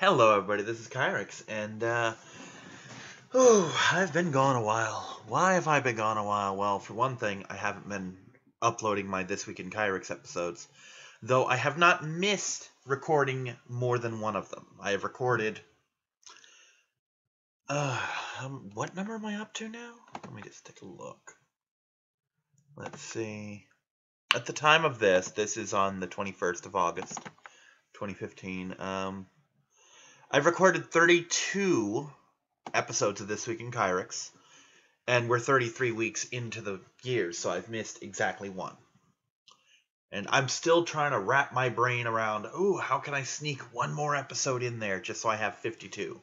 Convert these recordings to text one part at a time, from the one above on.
Hello, everybody. This is Kyrix, and I've been gone a while. Why have I been gone a while? Well, for one thing, I haven't been uploading my This Week in Kyrix episodes, though I have not missed recording more than one of them. I have recorded. What number am I up to now? Let me just take a look. Let's see. At the time of this is on the 21st of August, 2015. I've recorded 32 episodes of This Week in Kyrix, and we're 33 weeks into the year, so I've missed exactly one. And I'm still trying to wrap my brain around, how can I sneak one more episode in there just so I have 52?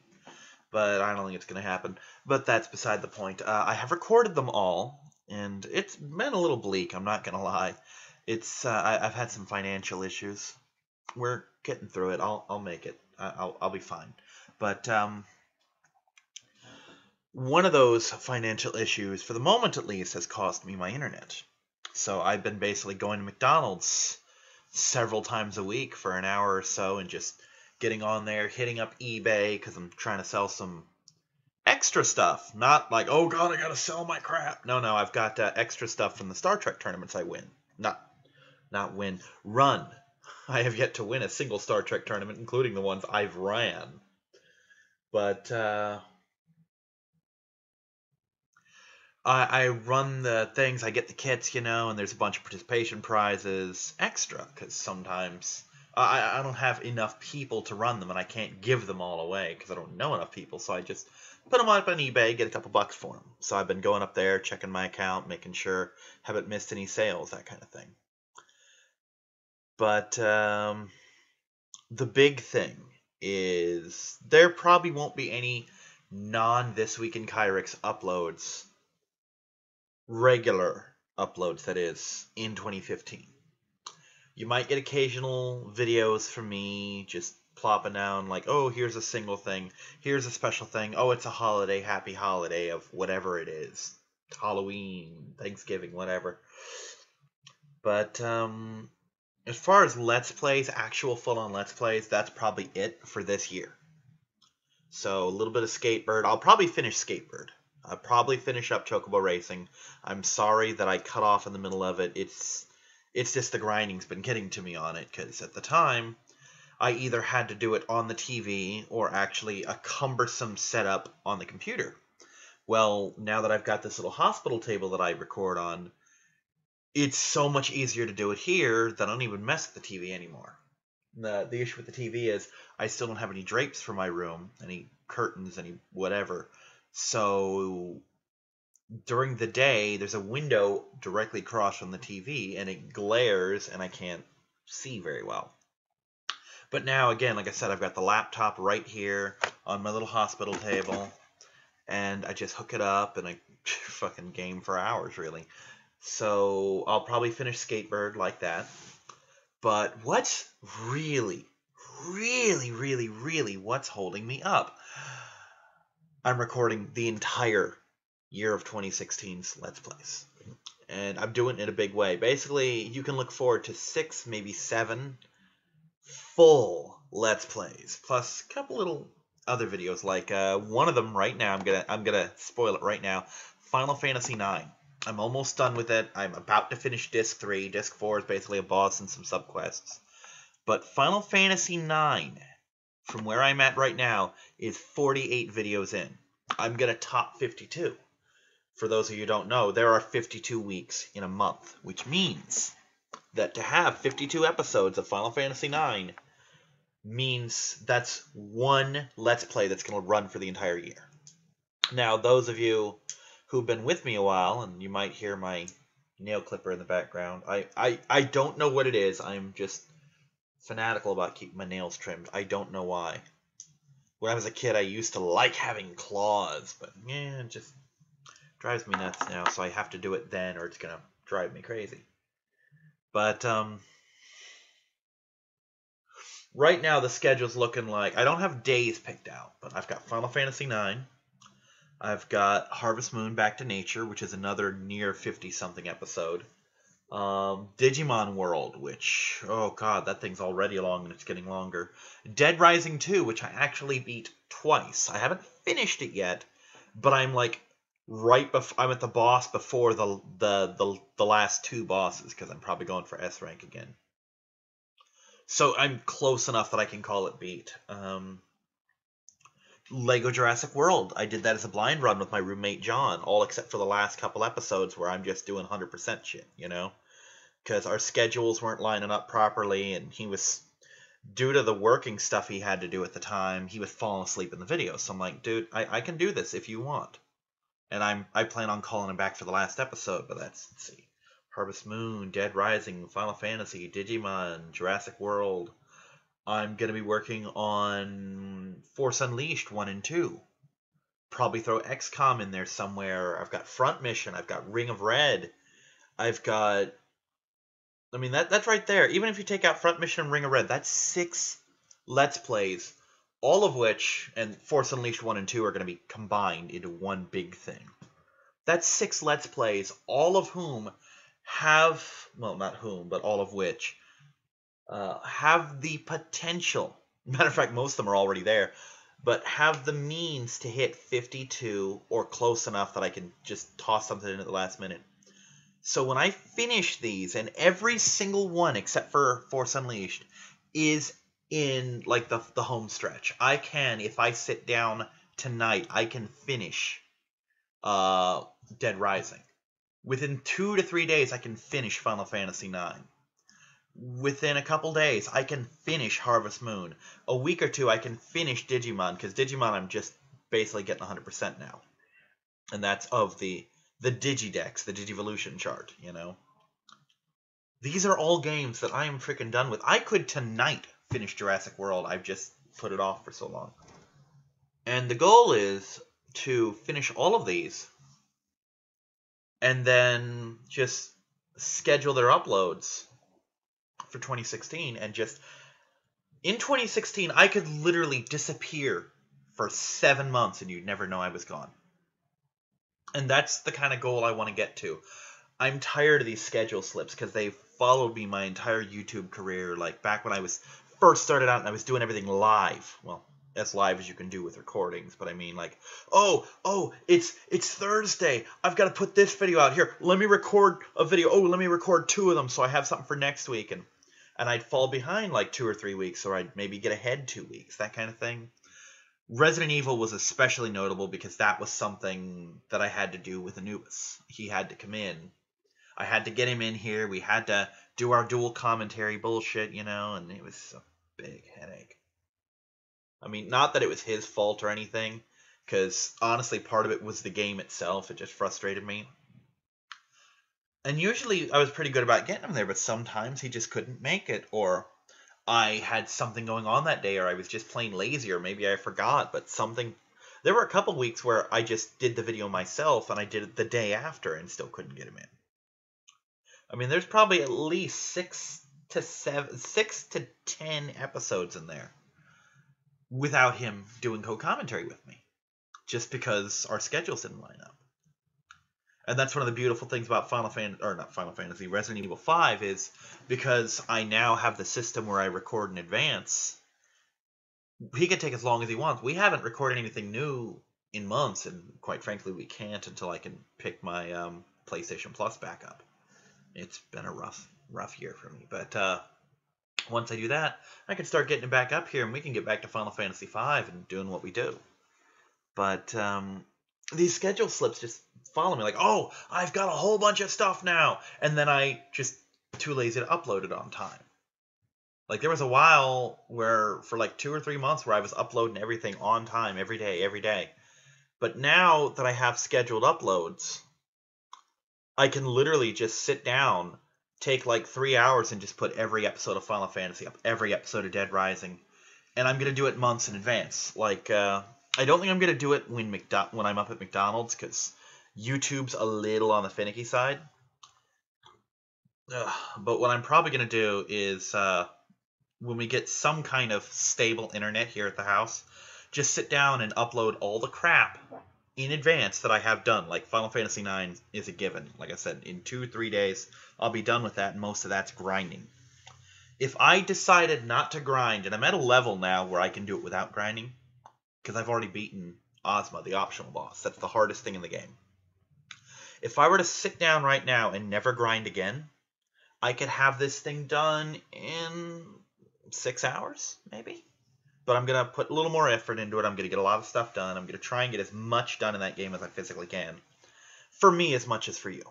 But I don't think it's going to happen. But that's beside the point. I have recorded them all, and it's been a little bleak, I'm not going to lie. I've had some financial issues. We're getting through it. I'll make it. I'll be fine. But one of those financial issues, for the moment at least, has cost me my internet. So I've been basically going to McDonald's several times a week for an hour or so and just getting on there, hitting up eBay because I'm trying to sell some extra stuff. Not like, oh god, I gotta sell my crap. No, I've got extra stuff from the Star Trek tournaments I win. Not win. Run. I have yet to win a single Star Trek tournament, including the ones I've ran. But I run the things, I get the kits, and there's a bunch of participation prizes extra, because sometimes I don't have enough people to run them, and I can't give them all away, because I don't know enough people, so I just put them up on eBay, get a couple bucks for them. So I've been going up there, checking my account, making sure I haven't missed any sales, that kind of thing. But the big thing is there probably won't be any non-This Week in Kyrix uploads, regular uploads, that is, in 2015. You might get occasional videos from me just plopping down like, oh, here's a single thing, here's a special thing, oh, it's a holiday, happy holiday of whatever it is, Halloween, Thanksgiving, whatever. But as far as Let's Plays, actual full-on Let's Plays, that's probably it for this year. So a little bit of Skatebird. I'll probably finish Skatebird. I'll probably finish up Chocobo Racing. I'm sorry that I cut off in the middle of it. It's just the grinding's been getting to me on it, because at the time, I either had to do it on the TV or actually a cumbersome setup on the computer. Well, now that I've got this little hospital table that I record on, it's so much easier to do it here that I don't even mess with the TV anymore. The issue with the TV is I still don't have any drapes for my room, any curtains, any whatever. So during the day, there's a window directly across from the TV, and it glares, and I can't see very well. But now, again, like I said, I've got the laptop right here on my little hospital table, and I just hook it up, and I fucking game for hours, really. So I'll probably finish Skatebird like that. But what's really what's holding me up? I'm recording the entire year of 2016's Let's Plays. And I'm doing it in a big way. Basically, you can look forward to 6, maybe 7 full Let's Plays, plus a couple little other videos. Like one of them right now, I'm gonna spoil it right now. Final Fantasy IX. I'm almost done with it. I'm about to finish Disc 3. Disc 4 is basically a boss and some subquests. But Final Fantasy IX, from where I'm at right now, is 48 videos in. I'm going to top 52. For those of you who don't know, there are 52 weeks in a month, which means that to have 52 episodes of Final Fantasy IX means that's one Let's Play that's going to run for the entire year. Now, those of you who've been with me a while, and you might hear my nail clipper in the background. I don't know what it is. I'm just fanatical about keeping my nails trimmed. I don't know why. When I was a kid, I used to like having claws, but yeah, it just drives me nuts now, so I have to do it then, or it's going to drive me crazy. But right now, the schedule's looking like, I don't have days picked out, but I've got Final Fantasy IX. I've got Harvest Moon Back to Nature, which is another near 50-something episode. Digimon World, which, oh god, that thing's already long and it's getting longer. Dead Rising 2, which I actually beat twice. I haven't finished it yet, but I'm like right before I'm at the boss before the last two bosses, because I'm probably going for S rank again. So I'm close enough that I can call it beat. Lego Jurassic World. I did that as a blind run with my roommate John, all except for the last couple episodes where I'm just doing 100% shit, you know? Because our schedules weren't lining up properly, and he was, due to the working stuff he had to do at the time, he was falling asleep in the video. So I'm like, dude, I can do this if you want. And I plan on calling him back for the last episode, but let's see. Harvest Moon, Dead Rising, Final Fantasy, Digimon, Jurassic World. I'm going to be working on Force Unleashed 1 and 2. Probably throw XCOM in there somewhere. I've got Front Mission. I've got Ring of Red. I've got... I mean, that's right there. Even if you take out Front Mission and Ring of Red, that's 6 Let's Plays. All of which, and Force Unleashed 1 and 2 are going to be combined into one big thing. That's 6 Let's Plays, all of whom have... Well, not whom, but all of which... have the potential, matter of fact, most of them are already there, but have the means to hit 52 or close enough that I can just toss something in at the last minute. So when I finish these, and every single one except for Force Unleashed is in like the home stretch, I can, if I sit down tonight, I can finish Dead Rising. Within 2 to 3 days, I can finish Final Fantasy IX. Within a couple days, I can finish Harvest Moon. A week or two, I can finish Digimon, because Digimon I'm just basically getting 100% now. And that's of the Digidex, the Digivolution chart, you know? These are all games that I am freaking done with. I could tonight finish Jurassic World. I've just put it off for so long. And the goal is to finish all of these and then just schedule their uploads for 2016, and just in 2016 I could literally disappear for 7 months and you'd never know I was gone. And that's the kind of goal I want to get to. I'm tired of these schedule slips because they've followed me my entire YouTube career, like back when I was first started out and I was doing everything live. Well, as live as you can do with recordings, but I mean, like, oh, it's Thursday. I've got to put this video out here. Let me record a video. Oh, let me record 2 of them so I have something for next week. And I'd fall behind like 2 or 3 weeks, or I'd maybe get ahead 2 weeks, that kind of thing. Resident Evil was especially notable because that was something that I had to do with Anubis. He had to come in. I had to get him in here. We had to do our dual commentary bullshit, you know, and it was a big headache. I mean, not that it was his fault or anything, because honestly, part of it was the game itself. It just frustrated me. And usually I was pretty good about getting him there, but sometimes he just couldn't make it, or I had something going on that day, or I was just plain lazy, or maybe I forgot, but something... There were a couple weeks where I just did the video myself, and I did it the day after and still couldn't get him in. I mean, there's probably at least 6 to 10 episodes in there without him doing co-commentary with me, just because our schedules didn't line up. And that's one of the beautiful things about Resident Evil 5 is because I now have the system where I record in advance, he can take as long as he wants. We haven't recorded anything new in months, and quite frankly, we can't until I can pick my PlayStation Plus back up. It's been a rough year for me, but once I do that, I can start getting it back up here, and we can get back to Final Fantasy V and doing what we do. But these schedule slips just follow me, like, oh, I've got a whole bunch of stuff now, and then I just too lazy to upload it on time. Like, there was a while where, for like 2 or 3 months, where I was uploading everything on time, every day. But now that I have scheduled uploads, I can literally just sit down, take like 3 hours, and just put every episode of Final Fantasy up, every episode of Dead Rising. And I'm going to do it months in advance. Like, I don't think I'm going to do it when I'm up at McDonald's, because YouTube's a little on the finicky side. But what I'm probably going to do is, when we get some kind of stable internet here at the house, just sit down and upload all the crap in advance that I have done. Like Final Fantasy IX is a given. Like I said, in 2-3 days, I'll be done with that, and most of that's grinding. If I decided not to grind, and I'm at a level now where I can do it without grinding, because I've already beaten Ozma, the optional boss. That's the hardest thing in the game. If I were to sit down right now and never grind again, I could have this thing done in 6 hours, maybe? But I'm going to put a little more effort into it. I'm going to get a lot of stuff done. I'm going to try and get as much done in that game as I physically can. For me, as much as for you.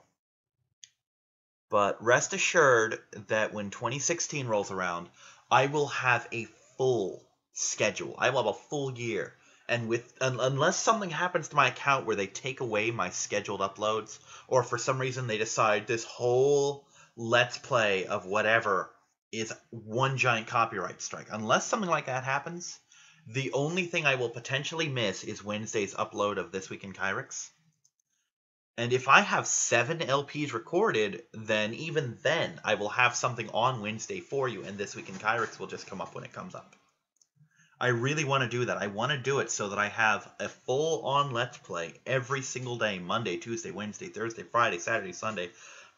But rest assured that when 2016 rolls around, I will have a full schedule. I will have a full year. And unless something happens to my account where they take away my scheduled uploads, or for some reason they decide this whole Let's Play of whatever is one giant copyright strike. Unless something like that happens, the only thing I will potentially miss is Wednesday's upload of This Week in Kyrix. And if I have 7 LPs recorded, then even then I will have something on Wednesday for you, and This Week in Kyrix will just come up when it comes up. I really want to do that. I want to do it so that I have a full-on Let's Play every single day, Monday, Tuesday, Wednesday, Thursday, Friday, Saturday, Sunday,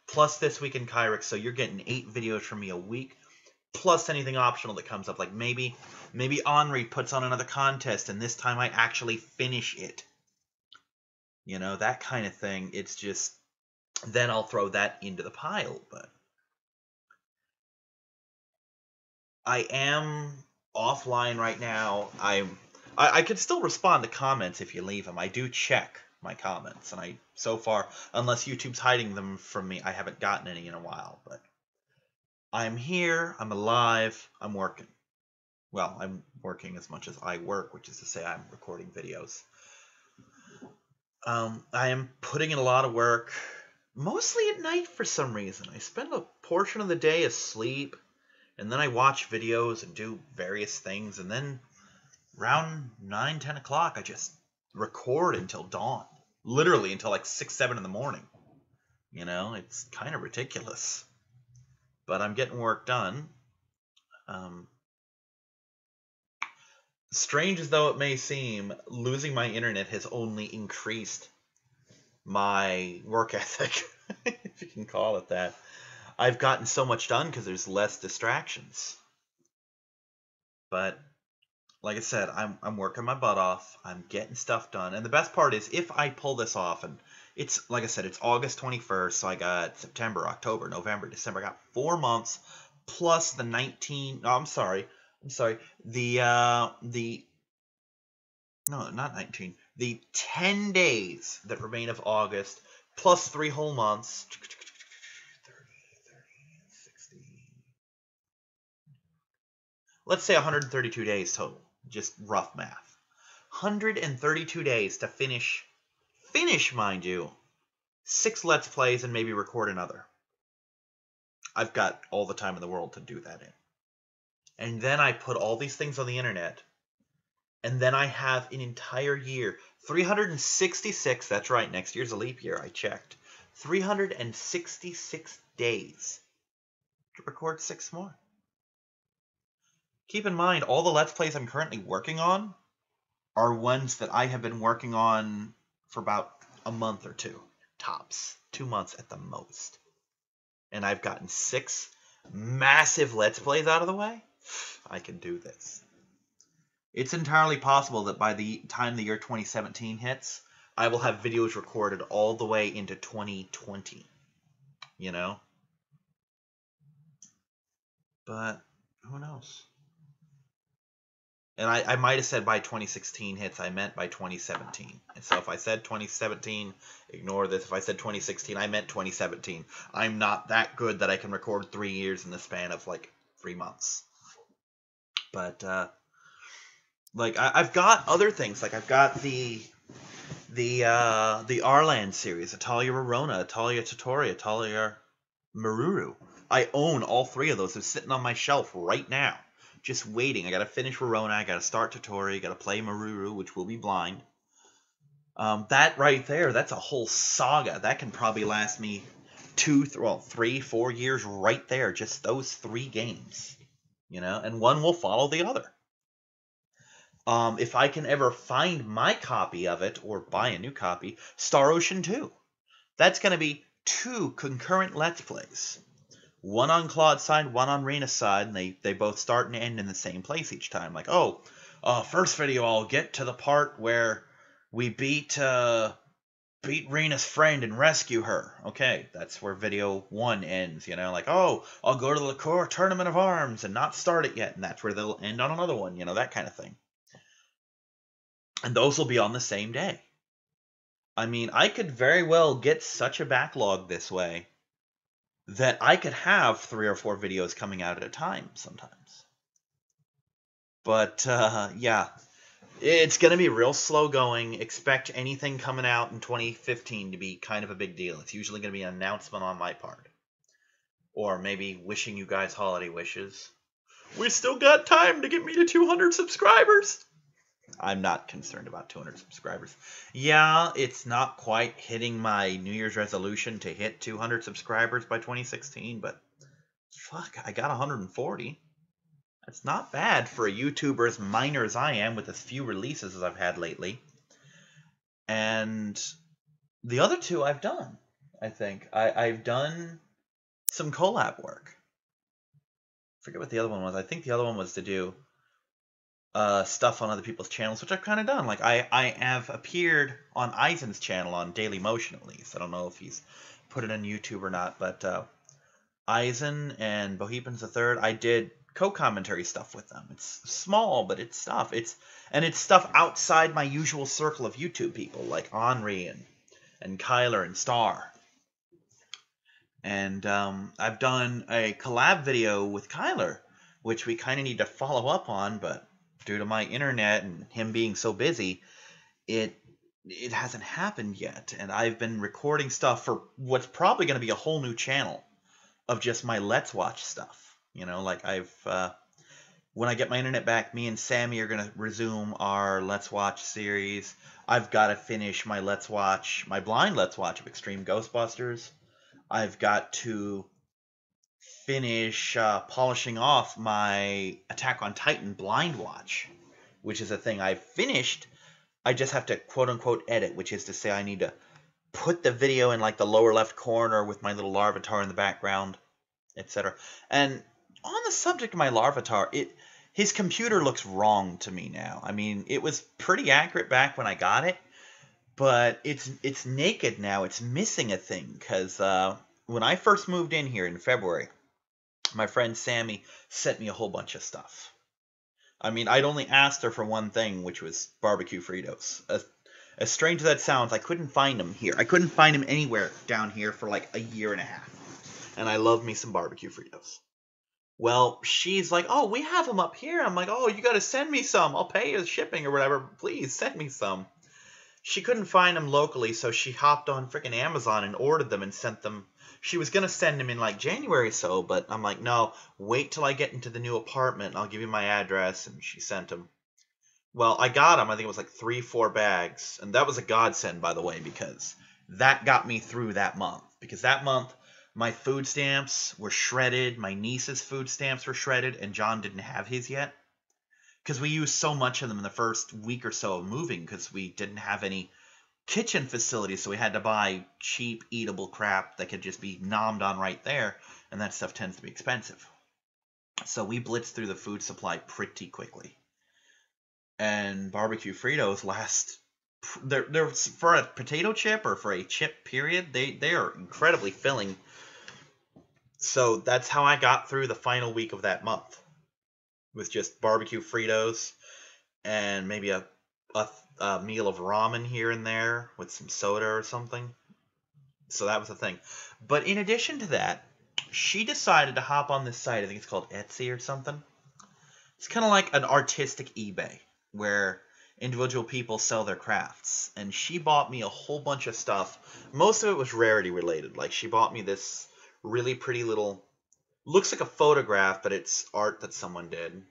plus This Week in Kyrix, so you're getting 8 videos from me a week, plus anything optional that comes up, like maybe Henri puts on another contest, and this time I actually finish it. You know, that kind of thing. It's just, then I'll throw that into the pile, but I am offline right now. I could still respond to comments if you leave them. I do check my comments, and so far, unless YouTube's hiding them from me, I haven't gotten any in a while, but I'm here, I'm alive, I'm working. Well, I'm working as much as I work, which is to say I'm recording videos. I am putting in a lot of work, mostly at night for some reason. I spend a portion of the day asleep, and then I watch videos and do various things, and then around 9, 10 o'clock, I just record until dawn. Literally until like 6, 7 in the morning. You know, it's kind of ridiculous. But I'm getting work done. Strange as though it may seem, losing my internet has only increased my work ethic, if you can call it that. I've gotten so much done because there's less distractions. But like I said, I'm working my butt off. I'm getting stuff done. And the best part is, if I pull this off, and it's, like I said, it's August 21st, so I got September, October, November, December. I got 4 months plus the 19, no, I'm sorry, no, not 19, the 10 days that remain of August, plus 3 whole months, 30, 60, let's say 132 days total. Just rough math. 132 days to finish, mind you, 6 Let's Plays and maybe record another. I've got all the time in the world to do that in. And then I put all these things on the internet, and then I have an entire year, 366, that's right, next year's a leap year, I checked, 366 days to record 6 more. Keep in mind, all the Let's Plays I'm currently working on are ones that I have been working on for about a month or 2, tops. 2 months at the most. And I've gotten 6 massive Let's Plays out of the way. I can do this. It's entirely possible that by the time the year 2017 hits, I will have videos recorded all the way into 2020. You know? But who knows? And I might have said by 2016 hits, I meant by 2017. And so if I said 2017, ignore this. If I said 2016, I meant 2017. I'm not that good that I can record 3 years in the span of like 3 months. But like I've got other things. Like I've got the Arland series, Italia Rorona, Italia Tottori, Italia Maruru. I own all 3 of those. They're sitting on my shelf right now. Just waiting. I gotta finish Rorona, I gotta start Tottori, gotta play Maruru, which will be blind. That right there, that's a whole saga. That can probably last me 3, 4 years right there. Just those 3 games. You know, and one will follow the other. if I can ever find my copy of it or buy a new copy, Star Ocean 2. That's going to be 2 concurrent Let's Plays. One on Claude's side, one on Rena's side, and they both start and end in the same place each time. Like, first video I'll get to the part where we beat Rena's friend and rescue her. Okay, that's where video 1 ends, you know, like, I'll go to the Liqueur Tournament of Arms and not start it yet, and that's where they'll end on another one, you know, that kind of thing. And those will be on the same day. I mean, I could very well get such a backlog this way that I could have 3 or 4 videos coming out at a time sometimes. But, yeah, it's going to be real slow going. Expect anything coming out in 2015 to be kind of a big deal. It's usually going to be an announcement on my part. Or maybe wishing you guys holiday wishes. We still got time to get me to 200 subscribers. I'm not concerned about 200 subscribers. Yeah, it's not quite hitting my New Year's resolution to hit 200 subscribers by 2016, but fuck, I got 140. That's not bad for a YouTuber as minor as I am with as few releases as I've had lately. And the other 2 I've done, I think. I've done some collab work. I forget what the other one was. I think the other one was to do stuff on other people's channels, which I've kind of done. Like, I have appeared on Eisen's channel on Daily Motion, at least. I don't know if he's put it on YouTube or not, but Eisen and Bohemians III, I did co-commentary stuff with them. It's small, but it's stuff. It's stuff outside my usual circle of YouTube people, like Henri and Kyler and Star. And I've done a collab video with Kyler, which we kind of need to follow up on, but due to my internet and him being so busy, it hasn't happened yet. And I've been recording stuff for what's probably going to be a whole new channel of just my Let's Watch stuff. You know, like when I get my internet back, me and Sammy are going to resume our Let's Watch series. I've got to finish my blind Let's Watch of Extreme Ghostbusters. I've got to finish polishing off my Attack on Titan blind watch, which is a thing I've finished. I just have to quote-unquote edit, which is to say I need to put the video in like the lower left corner with my little Larvitar in the background, etc. And on the subject of my Larvitar, his computer looks wrong to me now. I mean, it was pretty accurate back when I got it, but it's naked now. It's missing a thing, because when I first moved in here in February, my friend Sammy sent me a whole bunch of stuff. I mean, I'd only asked her for one thing, which was barbecue Fritos. As strange as that sounds, I couldn't find them here. I couldn't find them anywhere down here for like a year and a half. And I love me some barbecue Fritos. Well, she's like, oh, we have them up here. I'm like, oh, you got to send me some. I'll pay you the shipping or whatever. Please send me some. She couldn't find them locally, so she hopped on freaking Amazon and ordered them and sent them. She was going to send them in like January or so, but I'm like, no, wait till I get into the new apartment. I'll give you my address, and she sent them. Well, I got them. I think it was like 3-4 bags, and that was a godsend, by the way, because that got me through that month. Because that month, my food stamps were shredded, my niece's food stamps were shredded, and John didn't have his yet. Because we used so much of them in the first week or so of moving, because we didn't have any kitchen facilities, so we had to buy cheap, eatable crap that could just be nommed on right there, and that stuff tends to be expensive. So we blitzed through the food supply pretty quickly. And barbecue Fritos they're for a potato chip or for a chip period, they are incredibly filling. So that's how I got through the final week of that month, with just barbecue Fritos and maybe a meal of ramen here and there with some soda or something. So that was the thing. But in addition to that, she decided to hop on this site. I think it's called Etsy or something. It's kind of like an artistic eBay where individual people sell their crafts. And she bought me a whole bunch of stuff. Most of it was rarity related. Like, she bought me this really pretty little, looks like a photograph, but it's art that someone did.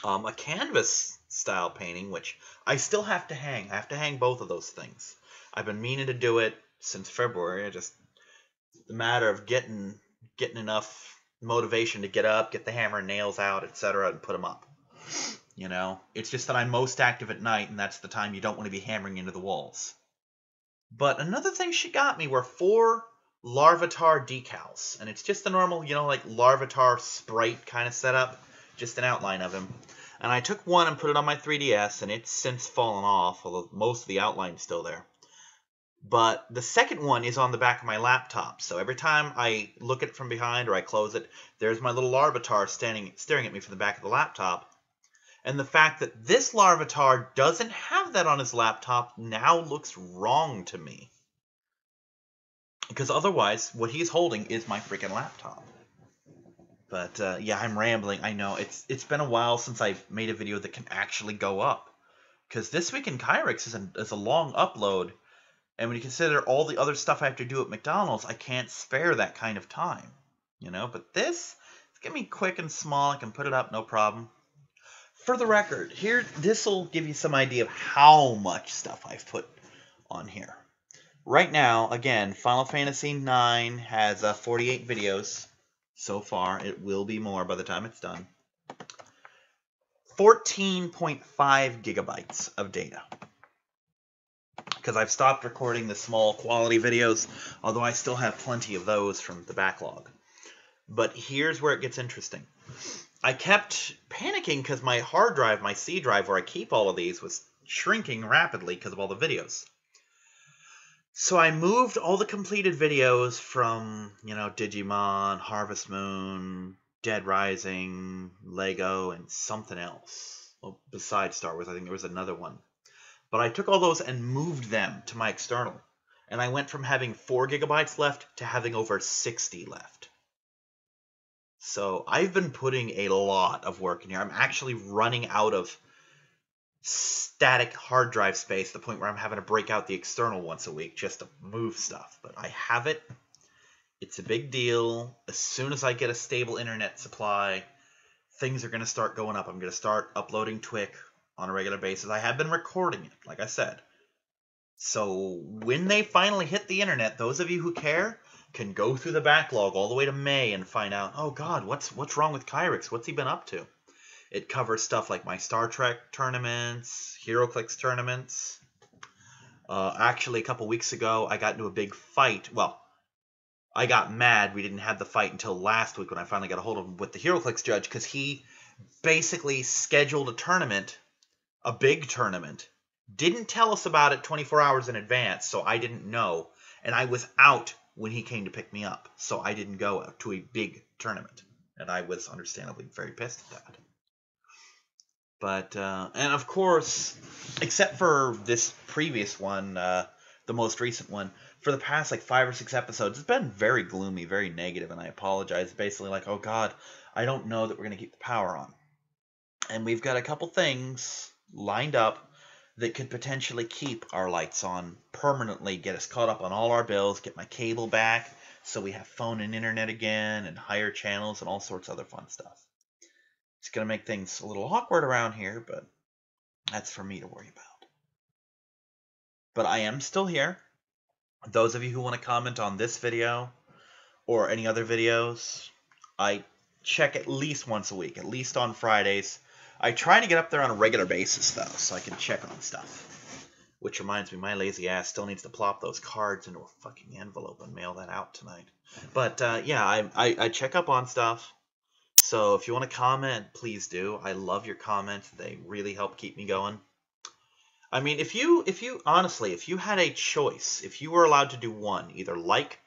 A canvas style painting, which I still have to hang. I have to hang both of those things. I've been meaning to do it since February. It's a matter of getting enough motivation to get up, get the hammer and nails out, etc., and put them up. You know, it's just that I'm most active at night, and that's the time you don't want to be hammering into the walls. But another thing she got me were 4 Larvitar decals, and it's just the normal, you know, like Larvitar sprite kind of setup, just an outline of him. And I took one and put it on my 3DS, and it's since fallen off, although most of the outline's still there. But the second one is on the back of my laptop, so every time I look at it from behind or I close it, there's my little Larvitar staring at me from the back of the laptop. And the fact that this Larvitar doesn't have that on his laptop now looks wrong to me. Because otherwise, what he's holding is my freaking laptop. But yeah, I'm rambling. I know it's been a while since I've made a video that can actually go up. Because This Week in Kyrix is a long upload. And when you consider all the other stuff I have to do at McDonald's, I can't spare that kind of time. You know, but it's going to be quick and small. I can put it up, no problem. For the record, here, this will give you some idea of how much stuff I've put on here. Right now, again, Final Fantasy IX has 48 videos so far. It will be more by the time it's done. 14.5 gigabytes of data. Because I've stopped recording the small quality videos, although I still have plenty of those from the backlog. But here's where it gets interesting. I kept panicking because my hard drive, my C drive, where I keep all of these, was shrinking rapidly because of all the videos. So I moved all the completed videos from, you know, Digimon, Harvest Moon, Dead Rising, Lego, and something else. Well, besides Star Wars, I think there was another one. But I took all those and moved them to my external. And I went from having 4 gigabytes left to having over 60 left. So I've been putting a lot of work in here. I'm actually running out of static hard drive space to the point where I'm having to break out the external once a week just to move stuff. But I have it. It's a big deal. As soon as I get a stable internet supply, things are going to start going up. I'm going to start uploading Twik on a regular basis. I have been recording it, like I said. So when they finally hit the internet, those of you who care can go through the backlog all the way to May and find out, oh God, what's wrong with Kyrix? What's he been up to? It covers stuff like my Star Trek tournaments, HeroClix tournaments. Actually, a couple weeks ago, I got into a big fight. Well, I got mad we didn't have the fight until last week when I finally got a hold of him with the HeroClix judge, because he basically scheduled a tournament, a big tournament, didn't tell us about it 24 hours in advance, so I didn't know, and I was out when he came to pick me up, so I didn't go to a big tournament, and I was understandably very pissed at that. But, and of course, except for this previous one, the most recent one, for the past like 5 or 6 episodes, it's been very gloomy, very negative, and I apologize. Basically like, oh God, I don't know that we're going to keep the power on. And we've got a couple things lined up that could potentially keep our lights on permanently, get us caught up on all our bills, get my cable back so we have phone and internet again, and higher channels and all sorts of other fun stuff. It's going to make things a little awkward around here, but that's for me to worry about. But I am still here. Those of you who want to comment on this video or any other videos, I check at least once a week, at least on Fridays. I try to get up there on a regular basis, though, so I can check on stuff. Which reminds me, my lazy ass still needs to plop those cards into a fucking envelope and mail that out tonight. But, yeah, I check up on stuff. So if you want to comment, please do. I love your comments. They really help keep me going. I mean, if you honestly, if you had a choice, if you were allowed to do one, either like,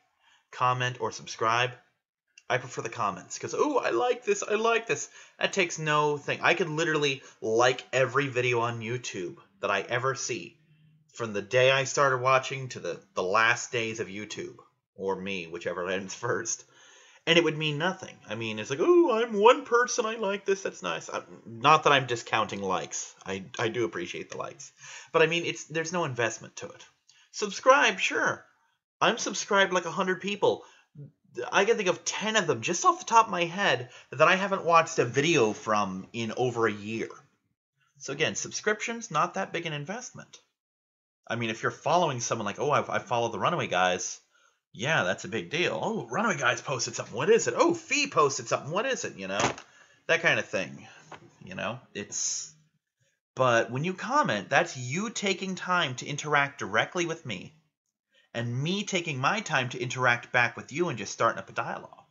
comment, or subscribe, I prefer the comments. Because, oh, I like this, I like this. That takes no thing. I could literally like every video on YouTube that I ever see. From the day I started watching to the last days of YouTube. Or me, whichever ends first. And it would mean nothing. I mean, it's like, oh, I'm one person, I like this, that's nice. Not that I'm discounting likes. I do appreciate the likes. But I mean, there's no investment to it. Subscribe, sure. I'm subscribed like 100 people. I can think of 10 of them just off the top of my head that I haven't watched a video from in over a year. So again, subscriptions, not that big an investment. I mean, if you're following someone like, oh, I follow the Runaway Guys, yeah, that's a big deal. Oh, Runaway Guys posted something. What is it? Oh, Fee posted something. What is it? You know, that kind of thing. You know, it's But when you comment, that's you taking time to interact directly with me, and me taking my time to interact back with you and just starting up a dialogue.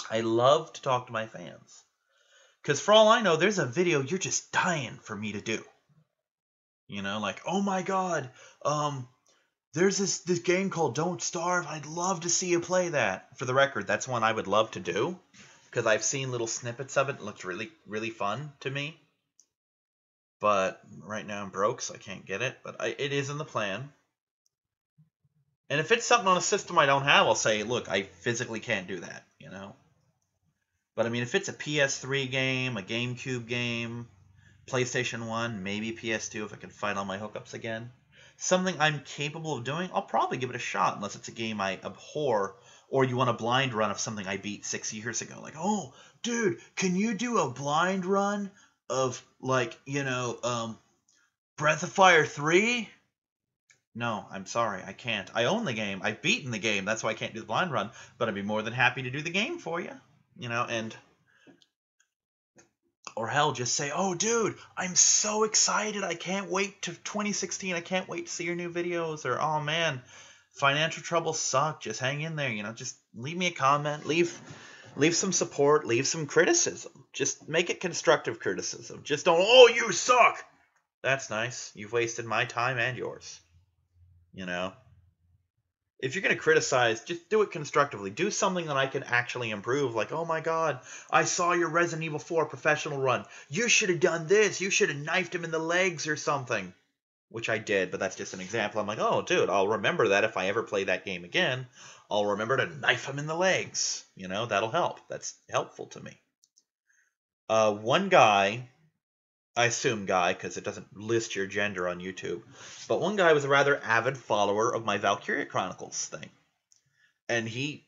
I love to talk to my fans. Because for all I know, there's a video you're just dying for me to do. You know, like, oh my god, there's this game called Don't Starve. I'd love to see you play that. For the record, that's one I would love to do. Because I've seen little snippets of it. It looks really, really fun to me. But right now I'm broke, so I can't get it. But it is in the plan. And if it's something on a system I don't have, I'll say, look, I physically can't do that, you know. But I mean, if it's a PS3 game, a GameCube game, PlayStation 1, maybe PS2 if I can find all my hookups again, something I'm capable of doing, I'll probably give it a shot, unless it's a game I abhor, or you want a blind run of something I beat 6 years ago. Like, oh, dude, can you do a blind run of, like, you know, Breath of Fire 3? No, I'm sorry, I can't. I own the game. I've beaten the game. That's why I can't do the blind run. But I'd be more than happy to do the game for you. You know, and... Or hell, just say, oh, dude, I'm so excited. I can't wait to 2016. I can't wait to see your new videos. Or, oh, man, financial troubles suck. Just hang in there. You know, just leave me a comment. Leave some support. Leave some criticism. Just make it constructive criticism. Just don't, oh, you suck. That's nice. You've wasted my time and yours. You know? If you're going to criticize, just do it constructively. Do something that I can actually improve. Like, oh my god, I saw your Resident Evil 4 professional run. You should have done this. You should have knifed him in the legs or something. Which I did, but that's just an example. I'm like, oh, dude, I'll remember that if I ever play that game again. I'll remember to knife him in the legs. You know, that'll help. That's helpful to me. One guy... I assume guy, because it doesn't list your gender on YouTube. But one guy was a rather avid follower of my Valkyria Chronicles thing. And he,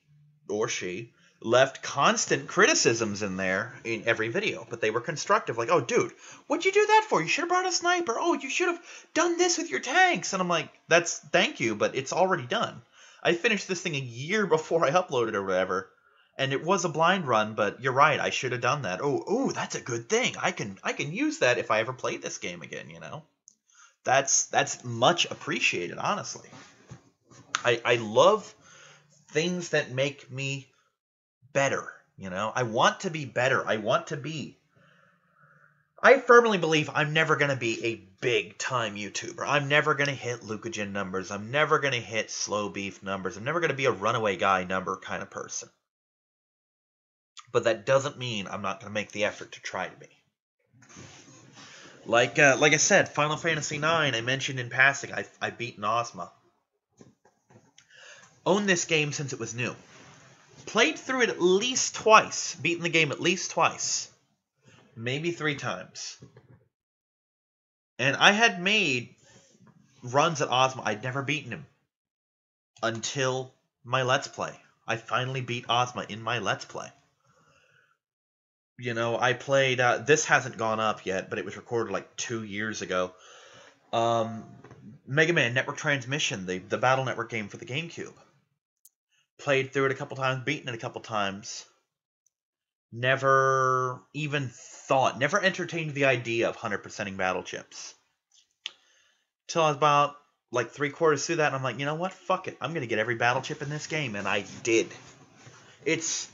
or she, left constant criticisms in there in every video. But they were constructive. Like, oh, dude, what'd you do that for? You should have brought a sniper. Oh, you should have done this with your tanks. And I'm like, thank you, but it's already done. I finished this thing a year before I uploaded or whatever. And it was a blind run, but you're right. I should have done that. Oh, that's a good thing. I can use that if I ever play this game again. You know, that's much appreciated. Honestly, I love things that make me better. You know, I want to be better. I firmly believe I'm never going to be a big-time YouTuber. I'm never going to hit Lucagen numbers. I'm never going to hit Slow Beef numbers. I'm never going to be a runaway guy number kind of person. But that doesn't mean I'm not going to make the effort to try to be. Like I said, Final Fantasy IX, I mentioned in passing, I've beaten Ozma. Owned this game since it was new. Played through it at least twice. Beaten the game at least twice. Maybe 3 times. And I had made runs at Ozma. I'd never beaten him. Until my Let's Play. I finally beat Ozma in my Let's Play. You know, I played, this hasn't gone up yet, but it was recorded like 2 years ago. Mega Man Network Transmission, the Battle Network game for the GameCube. Played through it a couple times, beaten it a couple times. Never even thought, never entertained the idea of 100%ing battle chips. Till I was about like 3/4 through that, and I'm like, you know what? Fuck it. I'm going to get every battle chip in this game, and I did. It's...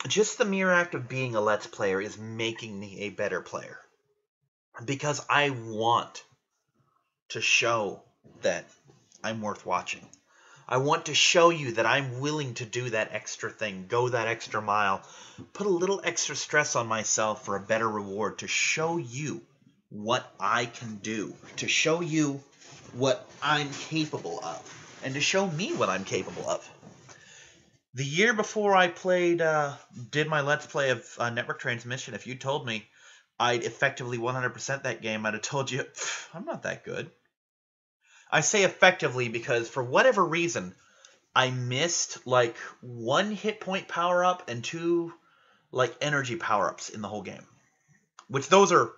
just the mere act of being a Let's Player is making me a better player. Because I want to show that I'm worth watching. I want to show you that I'm willing to do that extra thing, go that extra mile, put a little extra stress on myself for a better reward, to show you what I can do, to show you what I'm capable of, and to show me what I'm capable of. The year before I did my Let's Play of Network Transmission, if you told me I'd effectively 100% that game, I'd have told you, I'm not that good. I say effectively because for whatever reason, I missed like 1 hit point power-up and 2 like energy power-ups in the whole game. Which those are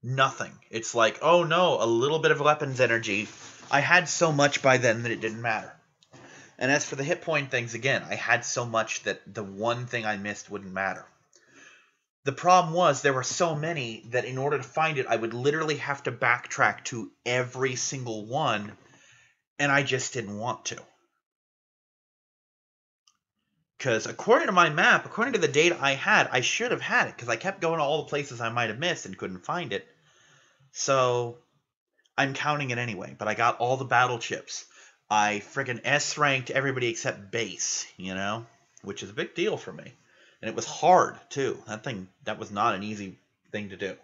nothing. It's like, oh no, a little bit of weapons energy. I had so much by then that it didn't matter. And as for the hit point things, again, I had so much that the one thing I missed wouldn't matter. The problem was there were so many that in order to find it, I would literally have to backtrack to every single one, and I just didn't want to. Because according to my map, according to the data I had, I should have had it, because I kept going to all the places I might have missed and couldn't find it. So I'm counting it anyway, but I got all the battle chips. I friggin' S-ranked everybody except base, you know? Which is a big deal for me. And it was hard, too. That was not an easy thing to do.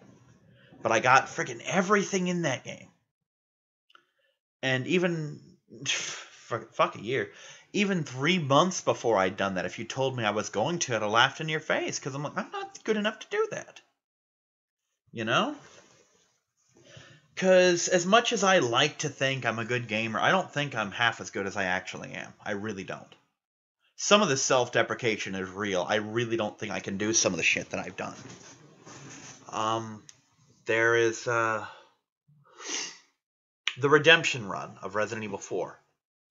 But I got friggin' everything in that game. And even, fuck a year, even 3 months before I'd done that, if you told me I was going to, I'd have laughed in your face. Because I'm like, I'm not good enough to do that. You know? Because as much as I like to think I'm a good gamer, I don't think I'm half as good as I actually am. I really don't. Some of the self-deprecation is real. I really don't think I can do some of the shit that I've done. There is the Redemption run of Resident Evil 4.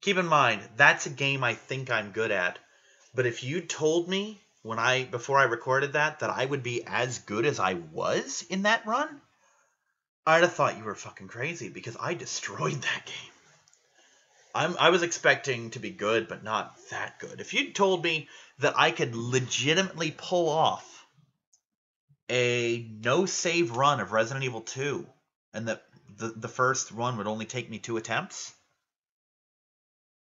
Keep in mind, that's a game I think I'm good at. But if you told me before I recorded that I would be as good as I was in that run, I'd have thought you were fucking crazy, because I destroyed that game. I was expecting to be good, but not that good. If you'd told me that I could legitimately pull off a no-save run of Resident Evil 2, and that the first run would only take me 2 attempts,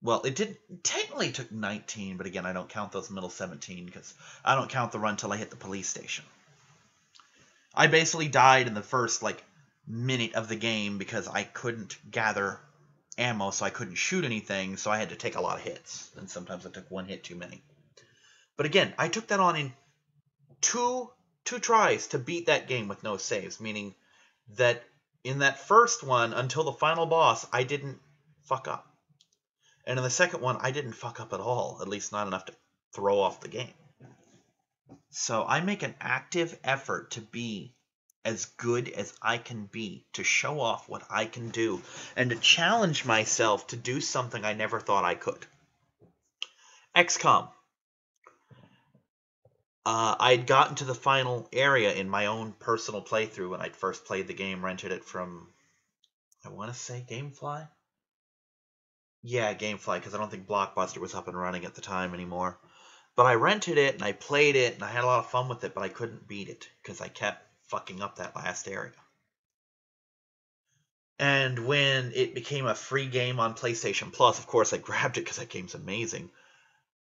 well, technically took 19, but again, I don't count those middle 17, because I don't count the run till I hit the police station. I basically died in the first, minute of the game because I couldn't gather ammo, so I couldn't shoot anything, so I had to take a lot of hits, and sometimes I took 1 hit too many. But again, I took that on in two tries to beat that game with no saves, meaning that in that first one, until the final boss, I didn't fuck up. And in the second one, I didn't fuck up at all, at least not enough to throw off the game. So I make an active effort to be as good as I can be, to show off what I can do, and to challenge myself to do something I never thought I could. XCOM. I'd gotten to the final area in my own personal playthrough when I'd first played the game, rented it from, I want to say Gamefly? Yeah, Gamefly, because I don't think Blockbuster was up and running at the time anymore. But I rented it, and I played it, and I had a lot of fun with it, but I couldn't beat it, because I kept fucking up that last area. And when it became a free game on PlayStation Plus, of course I grabbed it because that game's amazing.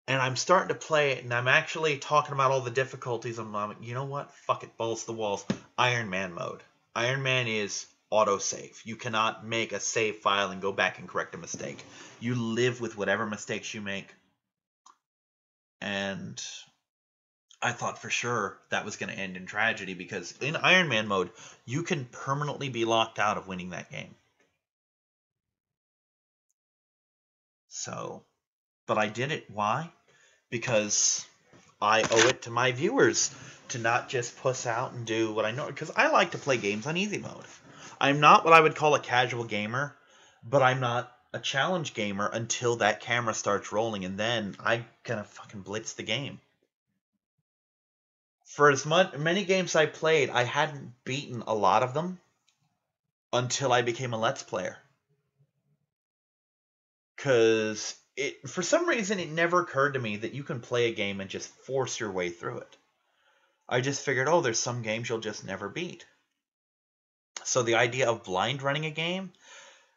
And I'm starting to play it, and I'm actually talking about all the difficulties. I'm like, you know what? Fuck it, balls to the walls. Iron Man mode. Iron Man is autosave. You cannot make a save file and go back and correct a mistake. You live with whatever mistakes you make. And I thought for sure that was going to end in tragedy, because in Iron Man mode, you can permanently be locked out of winning that game. So, but I did it. Why? Because I owe it to my viewers to not just puss out and do what I know. Because I like to play games on easy mode. I'm not what I would call a casual gamer, but I'm not a challenge gamer until that camera starts rolling, and then I kind of fucking blitz the game. For as many games I played, I hadn't beaten a lot of them until I became a Let's Player. Because for some reason, it never occurred to me that you can play a game and just force your way through it. I just figured, oh, there's some games you'll just never beat. So the idea of blind running a game,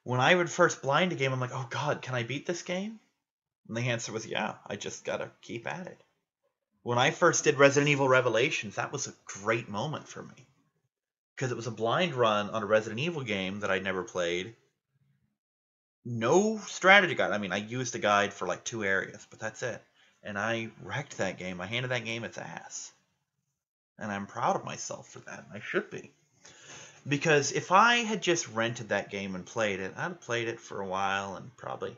when I would first blind a game, I'm like, oh God, can I beat this game? And the answer was, yeah, I just gotta keep at it. When I first did Resident Evil Revelations, that was a great moment for me. Because it was a blind run on a Resident Evil game that I'd never played. No strategy guide. I mean, I used a guide for 2 areas, but that's it. And I wrecked that game. I handed that game its ass. And I'm proud of myself for that. I should be. Because if I had just rented that game and played it, I'd have played it for a while and probably...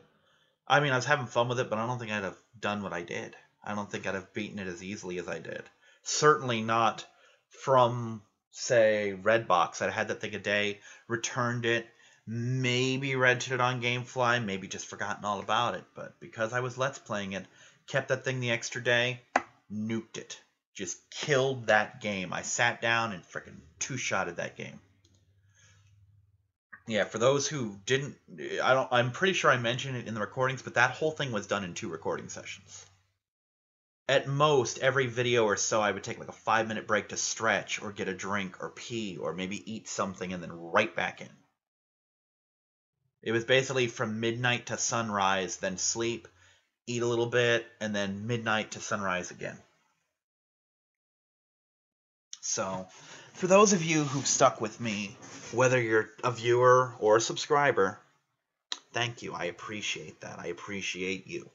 I mean, I was having fun with it, but I don't think I'd have done what I did. I don't think I'd have beaten it as easily as I did. Certainly not from, say, Redbox. I'd had that thing a day, returned it, maybe rented it on Gamefly, maybe just forgotten all about it. But because I was Let's Playing it, kept that thing the extra day, nuked it. just killed that game. I sat down and freaking two-shotted that game. Yeah, for those who didn't, I'm pretty sure I mentioned it in the recordings, but that whole thing was done in 2 recording sessions. At most, every video or so, I would take like a 5-minute break to stretch or get a drink or pee or maybe eat something and then right back in. It was basically from midnight to sunrise, then sleep, eat a little bit, and then midnight to sunrise again. So, for those of you who've stuck with me, whether you're a viewer or a subscriber, thank you. I appreciate that. I appreciate you.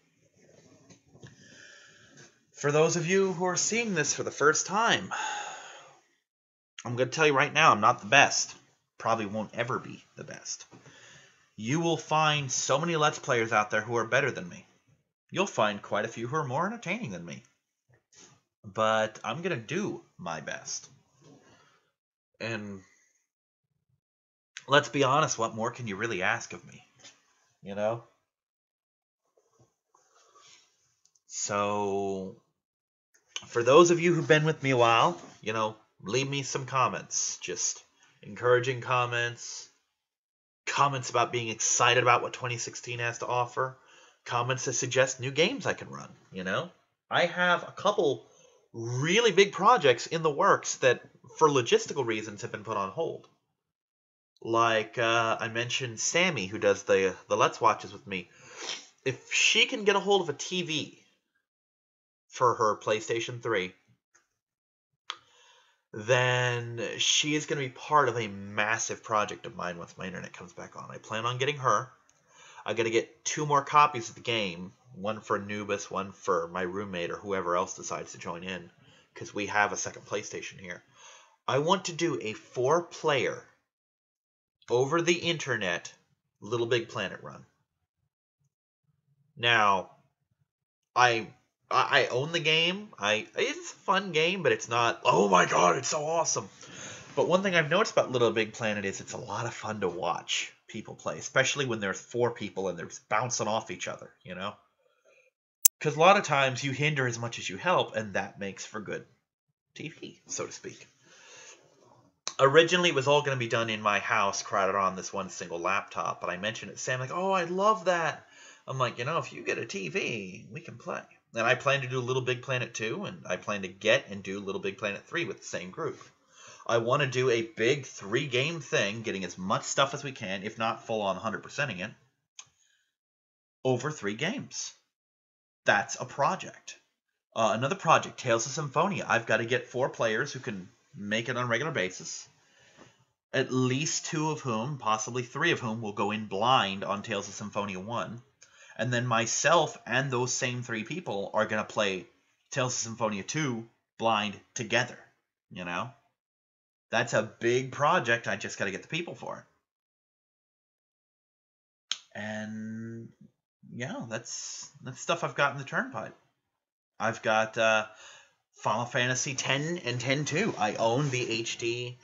For those of you who are seeing this for the first time, I'm going to tell you right now, I'm not the best. Probably won't ever be the best. You will find so many Let's Players out there who are better than me. You'll find quite a few who are more entertaining than me. But I'm going to do my best. And let's be honest, what more can you really ask of me? You know? So, for those of you who've been with me a while, you know, leave me some comments. Just encouraging comments. Comments about being excited about what 2016 has to offer. Comments that suggest new games I can run, you know? I have a couple really big projects in the works that, for logistical reasons, have been put on hold. Like, I mentioned Sammy, who does the Let's Watches with me. If she can get a hold of a TV for her PlayStation 3, then she is going to be part of a massive project of mine once my internet comes back on. I plan on getting her. I'm going to get 2 more copies of the game, one for Anubis, one for my roommate or whoever else decides to join in, because we have a second PlayStation here. I want to do a 4-player, over the internet, Little Big Planet run. Now, I own the game. It's a fun game, but it's not, oh my god, it's so awesome. But one thing I've noticed about Little Big Planet is it's a lot of fun to watch people play, especially when there's 4 people and they're bouncing off each other, you know? Because a lot of times you hinder as much as you help, and that makes for good TV, so to speak. Originally, it was all going to be done in my house, crowded on this one single laptop, but I mentioned it to Sam, like, oh, I love that. I'm like, you know, if you get a TV, we can play. And I plan to do Little Big Planet 2, and I plan to get and do Little Big Planet 3 with the same group. I want to do a big 3-game thing, getting as much stuff as we can, if not full-on 100%ing it, over 3 games. That's a project. Another project, Tales of Symphonia. I've got to get 4 players who can make it on a regular basis, at least 2 of whom, possibly 3 of whom, will go in blind on Tales of Symphonia 1. And then myself and those same 3 people are going to play Tales of Symphonia 2 blind together, you know? That's a big project. I just got to get the people for it. And yeah, that's stuff I've got in the turnpike. I've got Final Fantasy X and X-2. I own the HD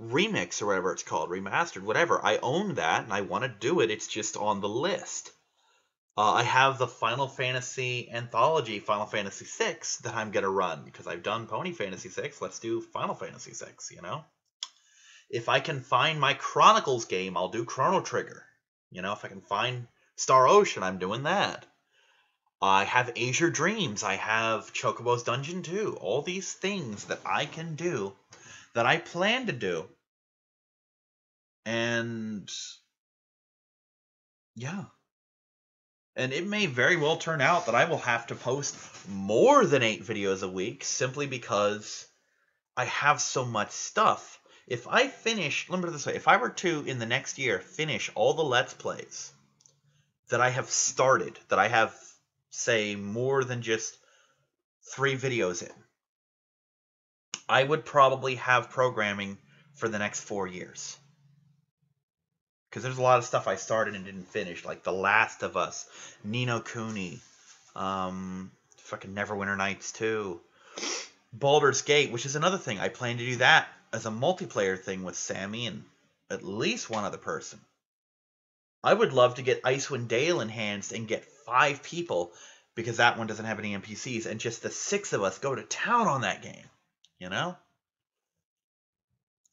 remix or whatever it's called, remastered, whatever. I own that and I want to do it. It's just on the list. I have the Final Fantasy Anthology, Final Fantasy VI, that I'm going to run, because I've done Pony Fantasy VI. Let's do Final Fantasy VI, you know? If I can find my Chronicles game, I'll do Chrono Trigger. You know, if I can find Star Ocean, I'm doing that. I have Azure Dreams. I have Chocobo's Dungeon 2. All these things that I can do, that I plan to do. And yeah. And it may very well turn out that I will have to post more than 8 videos a week, simply because I have so much stuff. If I finish, let me put it this way, if I were to, in the next year, finish all the Let's Plays that I have started, that I have, say, more than just 3 videos in, I would probably have programming for the next 4 years. Because there's a lot of stuff I started and didn't finish, like The Last of Us, Ni no Kuni, fucking Neverwinter Nights 2, Baldur's Gate, which is another thing. I plan to do that as a multiplayer thing with Sammy and at least one other person. I would love to get Icewind Dale enhanced and get 5 people because that one doesn't have any NPCs, and just the 6 of us go to town on that game, you know?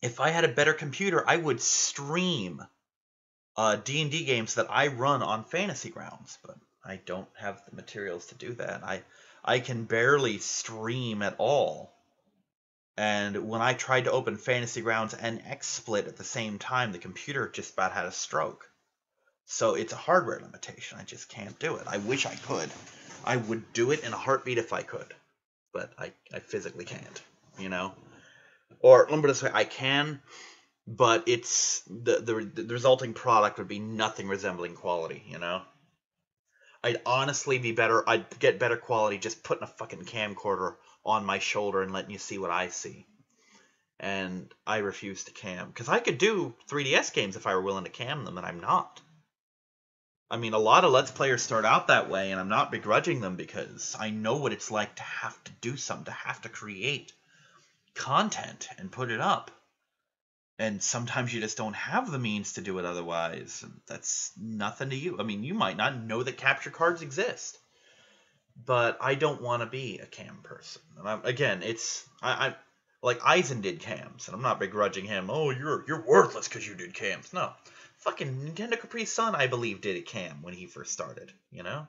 If I had a better computer, I would stream D&D games that I run on Fantasy Grounds, but I don't have the materials to do that. I can barely stream at all. And when I tried to open Fantasy Grounds and XSplit at the same time, the computer just about had a stroke. So it's a hardware limitation. I just can't do it. I wish I could. I would do it in a heartbeat if I could. But I physically can't, you know? Or let me put it this way, I can, but it's the resulting product would be nothing resembling quality, you know? I'd honestly be better, I'd get better quality just putting a fucking camcorder on my shoulder and letting you see what I see. And I refuse to cam. Because I could do 3DS games if I were willing to cam them, and I'm not. I mean, a lot of Let's Players start out that way, and I'm not begrudging them because I know what it's like to have to do something, to have to create content and put it up. And sometimes you just don't have the means to do it otherwise. That's nothing to you. I mean, you might not know that capture cards exist. But I don't want to be a cam person. And again, I like Eisen did cams, and I'm not begrudging him. Oh, you're worthless because you did cams. No, fucking Nintendo Capri Sun, I believe, did a cam when he first started. You know.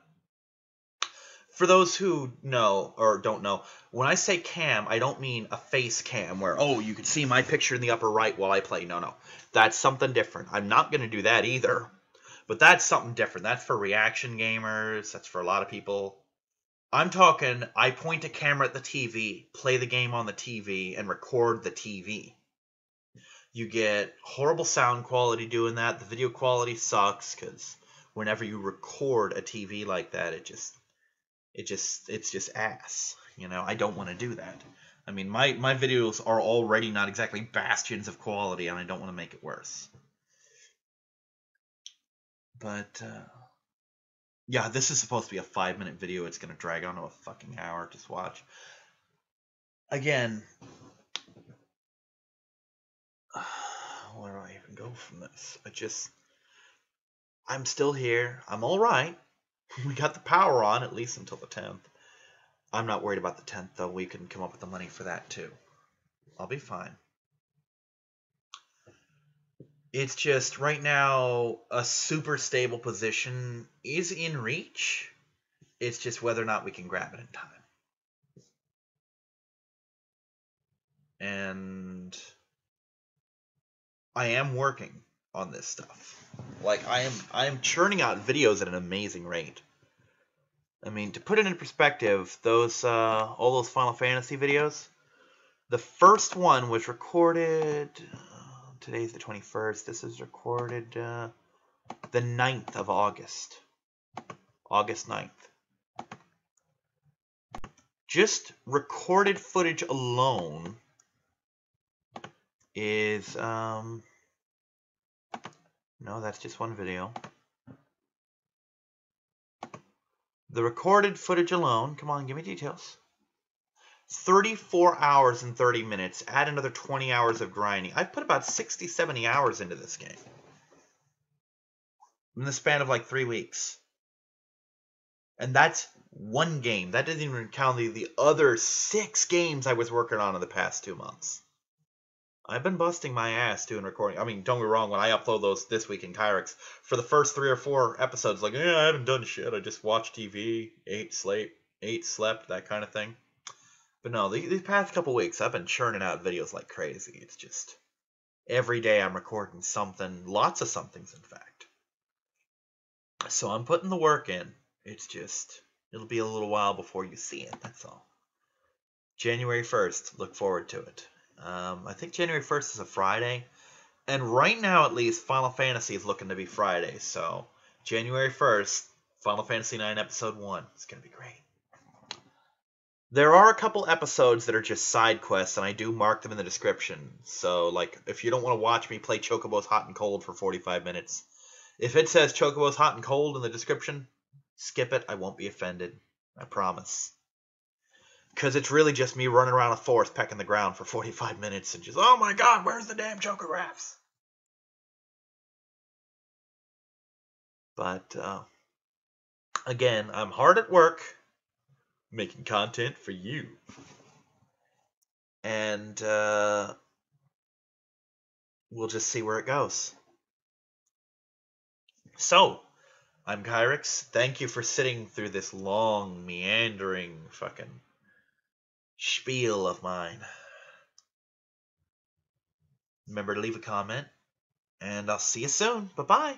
For those who know or don't know, when I say cam, I don't mean a face cam where, oh, you can see my picture in the upper right while I play. No. That's something different. I'm not going to do that either. But that's something different. That's for reaction gamers. That's for a lot of people. I'm talking, I point a camera at the TV, play the game on the TV, and record the TV. You get horrible sound quality doing that. The video quality sucks because whenever you record a TV like that, it's just ass. You know, I don't want to do that. I mean, my videos are already not exactly bastions of quality, and I don't want to make it worse. But, yeah, this is supposed to be a 5-minute video. It's going to drag on to a fucking hour. Just watch. Again, where do I even go from this? I'm still here. I'm all right. We got the power on, at least until the 10th. I'm not worried about the 10th, though. We can come up with the money for that, too. I'll be fine. It's just, right now, a super stable position is in reach. It's just whether or not we can grab it in time. And I am working on this stuff. Like, I am churning out videos at an amazing rate. I mean, to put it in perspective, those all those Final Fantasy videos, the first one was recorded, today's the 21st, this is recorded the 9th of August. August 9th. Just recorded footage alone is, no, that's just one video. The recorded footage alone, come on, give me details. 34 hours and 30 minutes. Add another 20 hours of grinding. I've put about 60, 70 hours into this game. In the span of like 3 weeks. And that's one game. That doesn't even count the other 6 games I was working on in the past 2 months. I've been busting my ass doing recording. I mean, don't get me wrong, when I upload those this week in Kyrix, for the first 3 or 4 episodes, like, I haven't done shit. I just watched TV, ate, slept, that kind of thing. But no, these past couple weeks, I've been churning out videos like crazy. It's just, every day I'm recording something, lots of somethings, in fact. So I'm putting the work in. It's just, it'll be a little while before you see it, that's all. January 1st, look forward to it. I think January 1st is a Friday. And right now, at least, Final Fantasy is looking to be Friday. So, January 1st, Final Fantasy IX Episode 1. It's going to be great. There are a couple episodes that are just side quests, and I do mark them in the description. So, like, if you don't want to watch me play Chocobo's Hot and Cold for 45 minutes, if it says Chocobo's Hot and Cold in the description, skip it. I won't be offended. I promise. Because it's really just me running around a forest pecking the ground for 45 minutes and just, oh my god, where's the damn chocographs? But, again, I'm hard at work. making content for you. And we'll just see where it goes. So, I'm Kyrix. Thank you for sitting through this long, meandering fucking spiel of mine. Remember to leave a comment, and I'll see you soon. Bye-bye.